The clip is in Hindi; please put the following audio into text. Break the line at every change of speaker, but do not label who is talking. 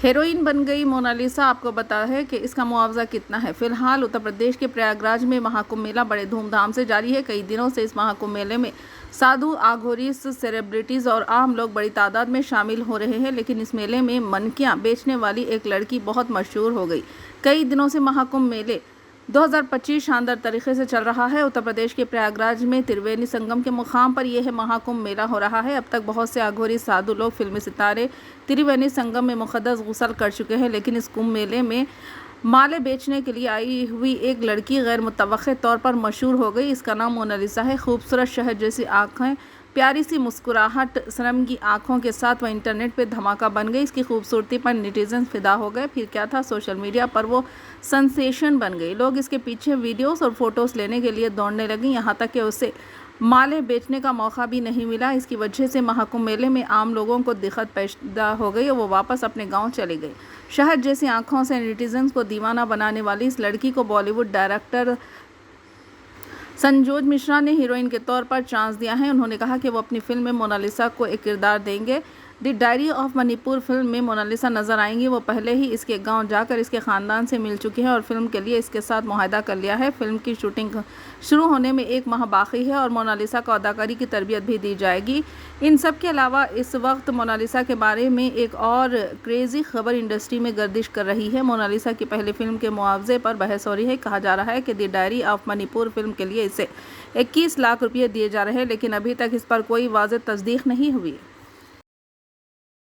हीरोइन बन गई मोनालिसा, आपको बता है कि इसका मुआवजा कितना है। फिलहाल उत्तर प्रदेश के प्रयागराज में महाकुंभ मेला बड़े धूमधाम से जारी है। कई दिनों से इस महाकुंभ मेले में साधु, आघोरीस, सेलिब्रिटीज और आम लोग बड़ी तादाद में शामिल हो रहे हैं। लेकिन इस मेले में मनकियां बेचने वाली एक लड़की बहुत मशहूर हो गई। कई दिनों से महाकुंभ मेले 2025 शानदार तरीके से चल रहा है। उत्तर प्रदेश के प्रयागराज में त्रिवेणी संगम के मुकाम पर यह महाकुंभ मेला हो रहा है। अब तक बहुत से अघोरी, साधु लोग, फिल्मी सितारे त्रिवेणी संगम में मुक़द्दस गुस्ल कर चुके हैं। लेकिन इस कुंभ मेले में माले बेचने के लिए आई हुई एक लड़की गैर मुतवक्के तौर पर मशहूर हो गई। इसका नाम मोनालिसा है। खूबसूरत शहद जैसी आँखें, प्यारी सी मुस्कुराहट, सनम की आंखों के साथ वह इंटरनेट पे धमाका बन गई। इसकी खूबसूरती पर नेटिजन फिदा हो गए। फिर क्या था, सोशल मीडिया पर वो सेंसेशन बन गई। लोग इसके पीछे वीडियोस और फोटोज़ लेने के लिए दौड़ने लगी। यहाँ तक कि उसे माले बेचने का मौका भी नहीं मिला। इसकी वजह से महाकुंभ मेले में आम लोगों को दिक्कत पैदा हो गई और वो वापस अपने गाँव चले गए। शहद जैसी आंखों से नेटिजन्स को दीवाना बनाने वाली इस लड़की को बॉलीवुड डायरेक्टर संजोज मिश्रा ने हीरोइन के तौर पर चांस दिया है। उन्होंने कहा कि वो अपनी फिल्म में मोनालिसा को एक किरदार देंगे। The diary of Manipur film में मोनालिसा नजर आएंगी। वो पहले ही इसके गांव जाकर इसके ख़ानदान से मिल चुकी हैं और फिल्म के लिए इसके साथ मुआहदा कर लिया है। फिल्म की शूटिंग शुरू होने में 1 माह बाकी है और मोनालिसा को अदाकारी की तरबियत भी दी जाएगी। इन सब के अलावा इस वक्त मोनालिसा के बारे में एक और क्रेज़ी खबर इंडस्ट्री में गर्दिश कर रही है। मोनालिसा की पहली फिल्म के मुआवजे पर बहस हो रही है। कहा जा रहा है कि the diary of Manipur film के लिए इसे 21 लाख रुपये दिए जा रहे हैं, लेकिन अभी तक इस पर कोई वाज़ेह तस्दीक नहीं हुई।